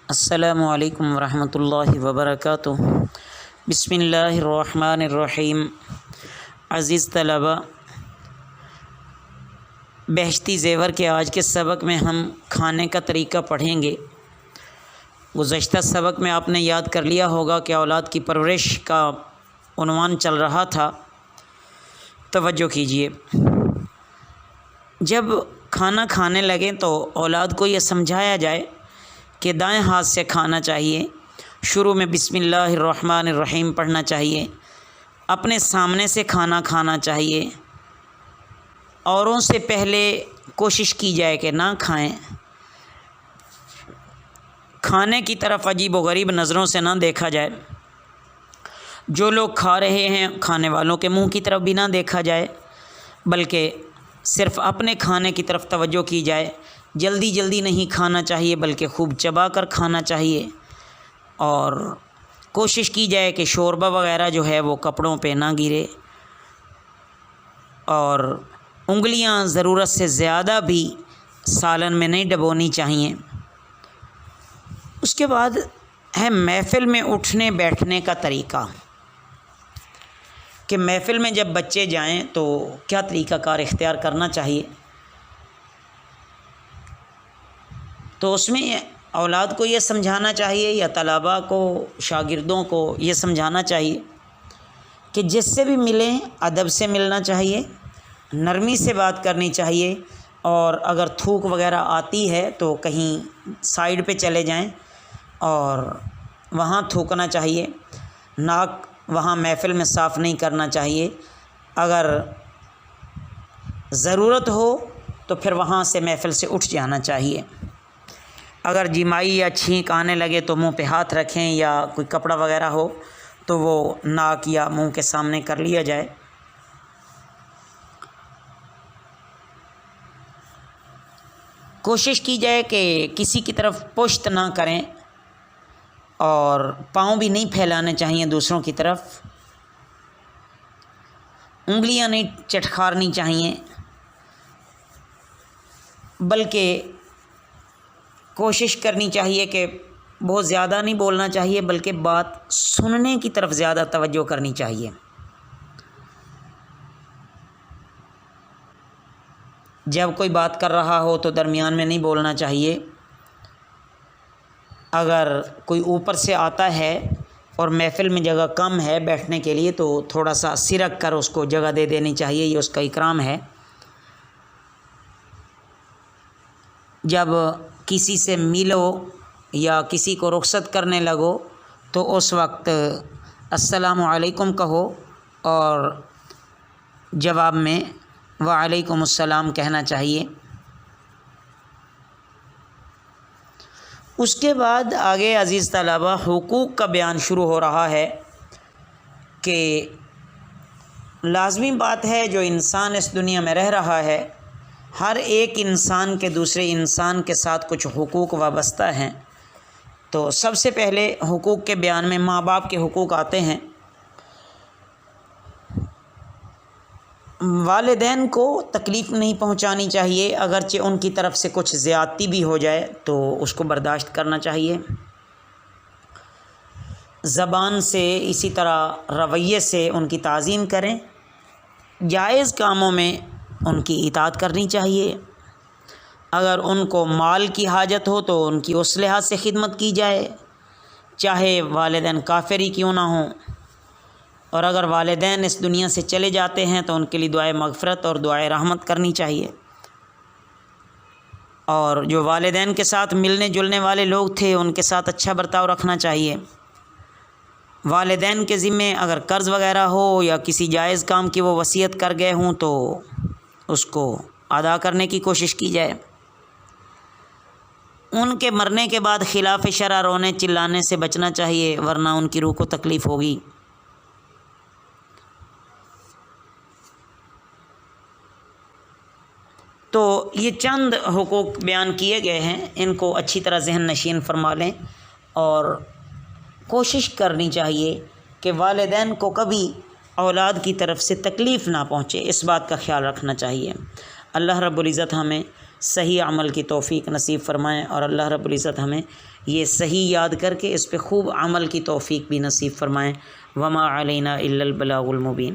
السلام علیکم ورحمۃ اللہ وبرکاتہ۔ بسم اللہ الرحمن الرحیم۔ عزیز طلباء، بہشتی زیور کے آج کے سبق میں ہم کھانے کا طریقہ پڑھیں گے۔ گزشتہ سبق میں آپ نے یاد کر لیا ہوگا کہ اولاد کی پرورش کا عنوان چل رہا تھا۔ توجہ کیجیے، جب کھانا کھانے لگیں تو اولاد کو یہ سمجھایا جائے کہ دائیں ہاتھ سے کھانا چاہیے، شروع میں بسم اللہ الرحمن الرحیم پڑھنا چاہیے، اپنے سامنے سے کھانا کھانا چاہیے، اوروں سے پہلے کوشش کی جائے کہ نہ کھائیں، کھانے کی طرف عجیب و غریب نظروں سے نہ دیکھا جائے، جو لوگ کھا رہے ہیں کھانے والوں کے منہ کی طرف بھی نہ دیکھا جائے، بلکہ صرف اپنے کھانے کی طرف توجہ کی جائے۔ جلدی جلدی نہیں کھانا چاہیے بلکہ خوب چبا کر کھانا چاہیے، اور کوشش کی جائے کہ شوربہ وغیرہ جو ہے وہ کپڑوں پہ نہ گرے، اور انگلیاں ضرورت سے زیادہ بھی سالن میں نہیں ڈبونی چاہیے۔ اس کے بعد ہے محفل میں اٹھنے بیٹھنے کا طریقہ، کہ محفل میں جب بچے جائیں تو کیا طریقہ کار اختیار کرنا چاہیے۔ تو اس میں اولاد کو یہ سمجھانا چاہیے، یا طلباء کو، شاگردوں کو یہ سمجھانا چاہیے کہ جس سے بھی ملیں ادب سے ملنا چاہیے، نرمی سے بات کرنی چاہیے، اور اگر تھوک وغیرہ آتی ہے تو کہیں سائیڈ پہ چلے جائیں اور وہاں تھوکنا چاہیے، ناک وہاں محفل میں صاف نہیں کرنا چاہیے۔ اگر ضرورت ہو تو پھر وہاں سے محفل سے اٹھ جانا چاہیے۔ اگر جمائی یا چھینک آنے لگے تو منہ پہ ہاتھ رکھیں، یا کوئی کپڑا وغیرہ ہو تو وہ ناک یا منہ کے سامنے کر لیا جائے۔ کوشش کی جائے کہ کسی کی طرف پشت نہ کریں، اور پاؤں بھی نہیں پھیلانے چاہیے دوسروں کی طرف، انگلیاں نہیں چٹخارنی چاہیے، بلکہ کوشش کرنی چاہیے کہ بہت زیادہ نہیں بولنا چاہیے، بلکہ بات سننے کی طرف زیادہ توجہ کرنی چاہیے۔ جب کوئی بات کر رہا ہو تو درمیان میں نہیں بولنا چاہیے۔ اگر کوئی اوپر سے آتا ہے اور محفل میں جگہ کم ہے بیٹھنے کے لیے تو تھوڑا سا سرک کر اس کو جگہ دے دینی چاہیے، یہ اس کا اکرام ہے۔ جب کسی سے ملو یا کسی کو رخصت کرنے لگو تو اس وقت السلام علیکم کہو، اور جواب میں وعلیکم السلام کہنا چاہیے۔ اس کے بعد آگے عزیز طلباء حقوق کا بیان شروع ہو رہا ہے، کہ لازمی بات ہے جو انسان اس دنیا میں رہ رہا ہے، ہر ایک انسان کے دوسرے انسان کے ساتھ کچھ حقوق وابستہ ہیں۔ تو سب سے پہلے حقوق کے بیان میں ماں باپ کے حقوق آتے ہیں۔ والدین کو تکلیف نہیں پہنچانی چاہیے، اگرچہ ان کی طرف سے کچھ زیادتی بھی ہو جائے تو اس کو برداشت کرنا چاہیے۔ زبان سے، اسی طرح رویے سے ان کی تعظیم کریں، جائز کاموں میں ان کی اطاعت کرنی چاہیے۔ اگر ان کو مال کی حاجت ہو تو ان کی اس لحاظ سے خدمت کی جائے، چاہے والدین کافر ہی کیوں نہ ہوں، اور اگر والدین اس دنیا سے چلے جاتے ہیں تو ان کے لیے دعائے مغفرت اور دعائے رحمت کرنی چاہیے۔ اور جو والدین کے ساتھ ملنے جلنے والے لوگ تھے ان کے ساتھ اچھا برتاؤ رکھنا چاہیے۔ والدین کے ذمے اگر قرض وغیرہ ہو یا کسی جائز کام کی وہ وصیت کر گئے ہوں تو اس کو ادا کرنے کی کوشش کی جائے۔ ان کے مرنے کے بعد خلاف شرع رونے چلانے سے بچنا چاہیے، ورنہ ان کی روح کو تکلیف ہوگی۔ تو یہ چند حقوق بیان کیے گئے ہیں، ان کو اچھی طرح ذہن نشین فرما لیں، اور کوشش کرنی چاہیے کہ والدین کو کبھی اولاد کی طرف سے تکلیف نہ پہنچے، اس بات کا خیال رکھنا چاہیے۔ اللہ رب العزت ہمیں صحیح عمل کی توفیق نصیب فرمائیں، اور اللہ رب العزت ہمیں یہ صحیح یاد کر کے اس پہ خوب عمل کی توفیق بھی نصیب فرمائیں۔ وما علینا الا البلاغ المبین۔